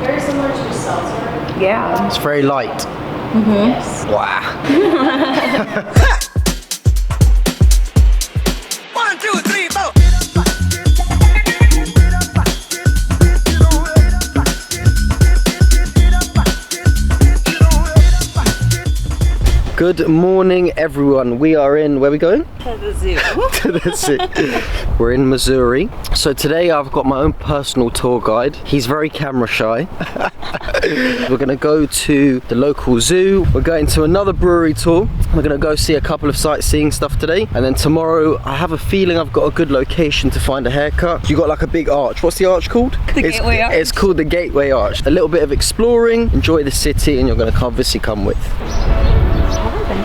Very similar to a seltzer. Yeah. It's very light. Mm-hmm. Yes. Wow. 1, 2, 3, 4. Good morning, everyone. We are in, where are we going? To the zoo. To the zoo. We're in Missouri. So today I've got my own personal tour guide. He's very camera shy. We're gonna go to the local zoo. We're going to another brewery tour. We're gonna go see a couple of sightseeing stuff today. And then tomorrow, I have a feeling I've got a good location to find a haircut. You got like a big arch. What's the arch called? The Gateway Arch. It's called the Gateway Arch. A little bit of exploring, enjoy the city, and you're gonna obviously come with.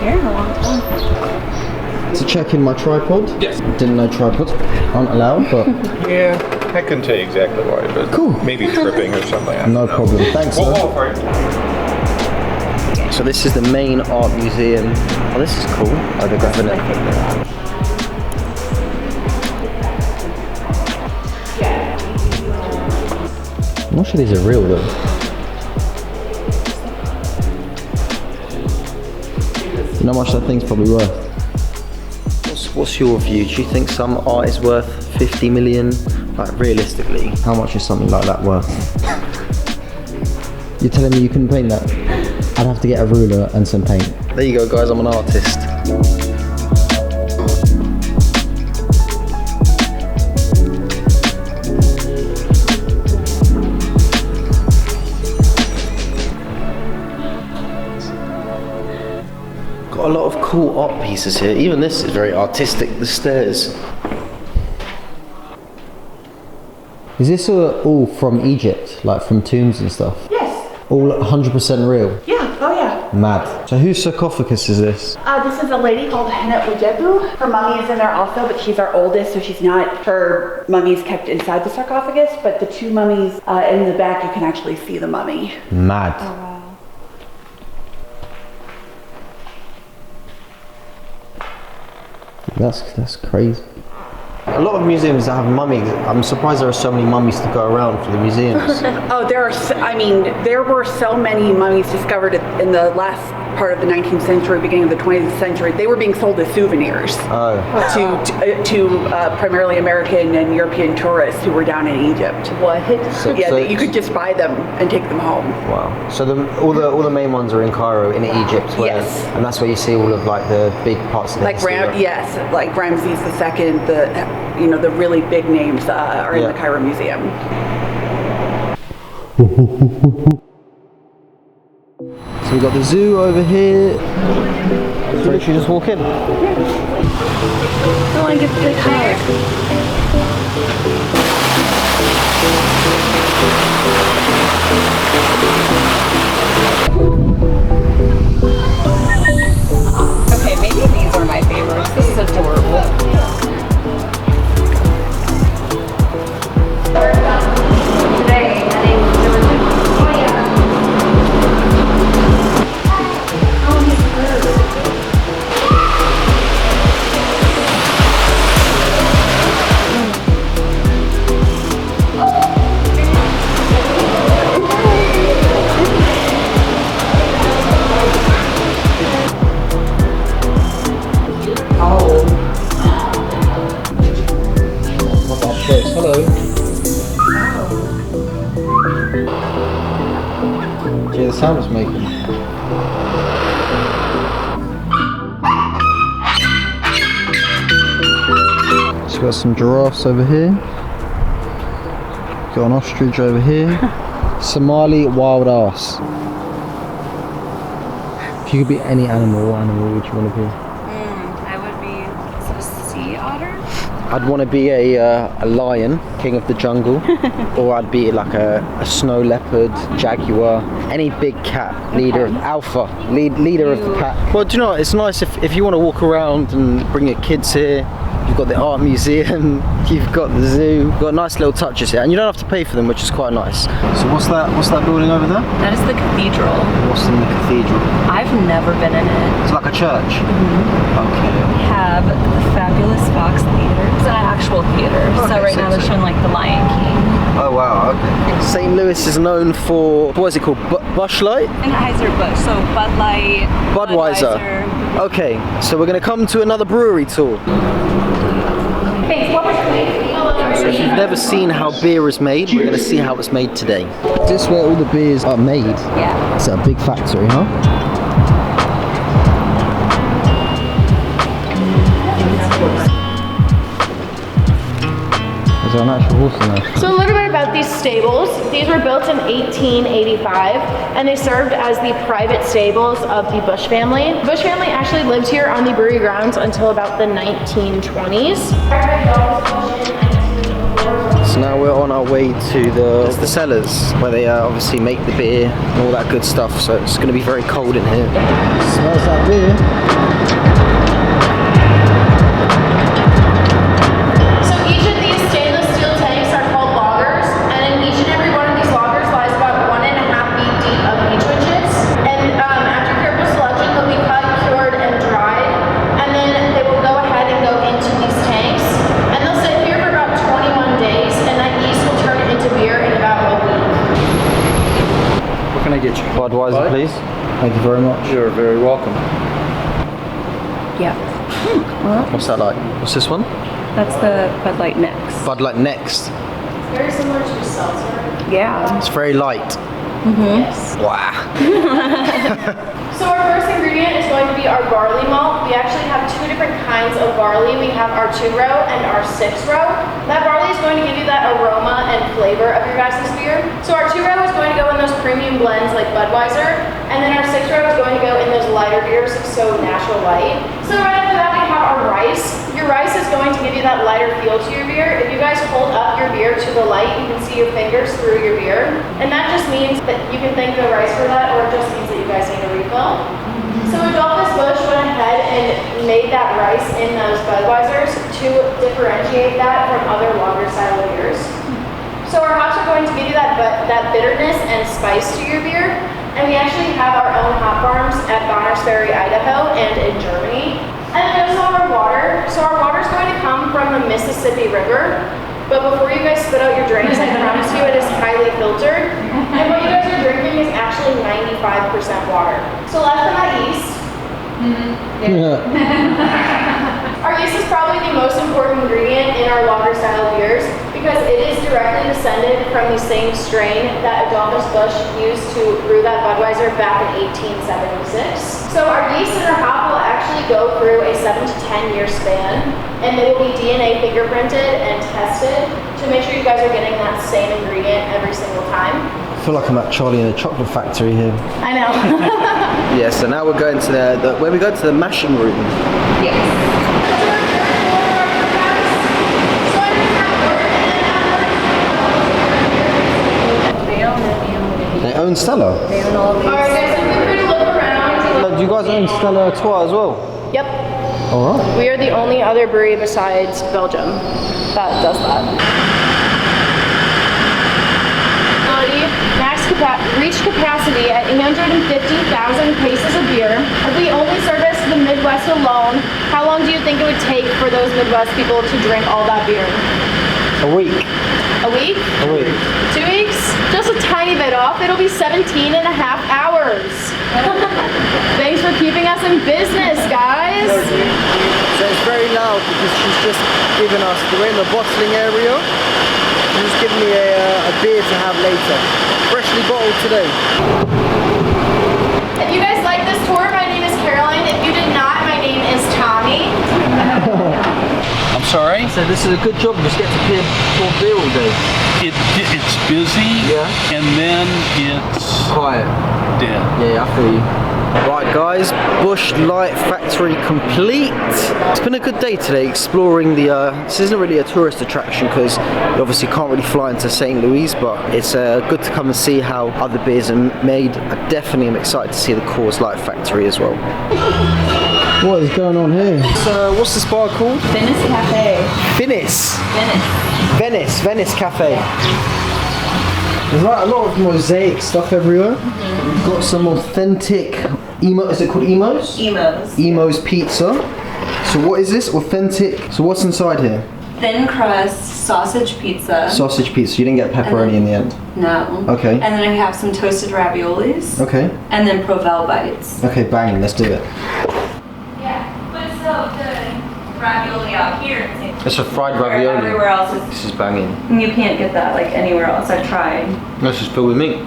Here in a long time. To check in my tripod. Yes. Didn't know tripods aren't allowed, but Yeah, I couldn't tell you exactly why, but Cool. maybe tripping or something. I no don't know. problem. Thanks, Whoa, sir. whoa, for it. So this is the main art museum. Oh, this is cool. Oh, they're grabbing it. I'm not sure these are real though. You know how much that thing's probably worth? What's your view? Do you think some art is worth 50 million? Like realistically, how much is something like that worth? You're telling me you couldn't paint that? I'd have to get a ruler and some paint. There you go, guys, I'm an artist. Got a lot of cool art pieces here. Even this is very artistic, the stairs. Is this all from Egypt, like from tombs and stuff? Yes. All 100% real? Yeah. Oh yeah. Mad. So whose sarcophagus is this? This is a lady called Hennet Ujebu. Her mummy is in there also, but she's our oldest, so she's not. Her mummy is kept inside the sarcophagus, but the two mummies in the back, you can actually see the mummy. Mad. Oh, wow. That's crazy. A lot of museums that have mummies, I'm surprised there are so many mummies to go around for the museums. Oh, there were so many mummies discovered in the last part of the 19th century, beginning of the 20th century. They were being sold as souvenirs to primarily American and European tourists who were down in Egypt. What? Yeah, you could just buy them and take them home. Wow. So all the main ones are in Cairo, in Egypt, where, Yes. and that's where you see all of like the big parts of the Like history, right? yes, like Ramses II, the really big names are in the Cairo Museum. So we've got the zoo over here. So should we just walk in? I want to get the big hug. Okay, maybe these are my favorites. This is adorable. Hello. Yeah, the sound it's making. So we've got some giraffes over here. Got an ostrich over here. Somali wild ass. If you could be any animal, what animal would you want to be? I would be a sea otter. I'd want to be a lion, king of the jungle, or I'd be like a snow leopard, jaguar, any big cat, leader of alpha, leader of the pack. Well, do you know what? It's nice if you want to walk around and bring your kids here. you've got the art museum, you've got the zoo, you've got nice little touches here, and you don't have to pay for them, which is quite nice. So what's that building over there? That is the cathedral. What's in the cathedral? I've never been in it. It's like a church. Okay. We have the fabulous Fox Theater. It's an actual theater. So right now they're showing like The Lion King. Oh wow, okay. St. Louis is known for, what is it called, Busch Light? Anheuser-Busch, so Bud Light, Budweiser. Okay, so we're gonna come to another brewery tour. So if you've never seen how beer is made, we're gonna see how it's made today. Is this where all the beers are made? Yeah. It's a big factory, huh? Is there an actual horse in there? So a little bit about these stables. These were built in 1885, and they served as the private stables of the Busch family. The Busch family actually lived here on the brewery grounds until about the 1920s. So now we're on our way to the cellars, where they obviously make the beer and all that good stuff. So it's going to be very cold in here. Smells like beer. Budweiser, please. Thank you very much. You're very welcome. Yeah. What's that like? What's this one? That's the Bud Light Next. Bud Light Next. Very similar to seltzer. Yeah. It's very light. Yes. Wow. So our first ingredient is going to be our barley malt. We actually have two different kinds of barley. We have our 2-row and our 6-row. That barley is going to give you that aroma and flavor of your guys' beer. So our 2-row is going to go in those premium blends like Budweiser, and then our 6-row is going to go in those lighter beers, so Natural Light. So right after that we have our rice. Your rice is going to give you that lighter feel to your beer. If you guys hold up your beer to the light, you can see your fingers through your beer. And that just means that you can thank the rice for that, or it just means that you guys need a refill. So Adolphus Busch went ahead and made that rice in those Budweisers to differentiate that from other longer style beers. So our hops are going to give you that bitterness and spice to your beer. And we actually have our own hop farms at Bonners Ferry, Idaho, and in Germany. And then we also have our water. So our water is going to come from the Mississippi River. But before you guys spit out your drinks, I promise you it is highly filtered. And what you guys are drinking is actually 95% water. So last but not least, our yeast is probably the most important ingredient in our lager style beers because it is directly descended from the same strain that Adolphus Busch used to brew that Budweiser back in 1876. So our yeast and our hop will actually go through a 7 to 10 year span, and they will be DNA fingerprinted and tested to make sure you guys are getting that same ingredient every single time. I feel like I'm at Charlie in the Chocolate Factory here. I know. Yeah, so now we're going to where we go to the mashing room. Yes. They own Stella. They own all these. Alright guys, so feel free to look around. Do you guys own Stella Artois as well? Yep. Alright. We are the only other brewery besides Belgium that does that. Reach capacity at 850,000 cases of beer. If we only service the Midwest alone, how long do you think it would take for those Midwest people to drink all that beer? A week. A week? A week. 2 weeks? Just a tiny bit off. It'll be 17 and a half hours. Thanks for keeping us in business, guys. So it's very loud because she's just given us, we're in the bottling area. She's just given me a beer to have later. Freshly bottled today. If you guys like this tour, my name is Caroline. If you did not, my name is Tommy. I'm sorry? So this is a good job, just get to pour beer all day. It's busy, Yeah. and then it's Quiet. dead. Yeah, I feel you. Right guys, Busch Light Factory complete. It's been a good day today exploring this isn't really a tourist attraction because you obviously can't really fly into St. Louis, but it's good to come and see how other beers are made. I definitely am excited to see the Coors Light Factory as well. What is going on here? So, what's this bar called? Venice Cafe. Venice. Venice. Venice Cafe. There's like a lot of mosaic stuff everywhere. We've got some authentic is it called Emos? Emos pizza. So what is this? Authentic. So what's inside here? Thin crust sausage pizza. Sausage pizza. You didn't get pepperoni in the end? No. Okay. And then I have some toasted raviolis. Okay. And then Provel bites. Okay, banging. Let's do it. Yeah, but so the ravioli out here. It's a fried ravioli. Everywhere else This is banging. you can't get that like anywhere else. I've tried. This is filled with meat.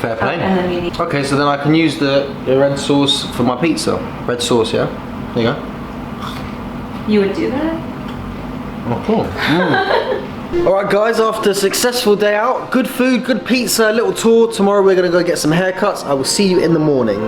Fair play. And then you need. Okay, so then I can use the red sauce for my pizza. Red sauce, yeah? There you go. You would do that? Oh, cool. Alright guys, after a successful day out, good food, good pizza, a little tour. Tomorrow we're going to go get some haircuts. I will see you in the morning.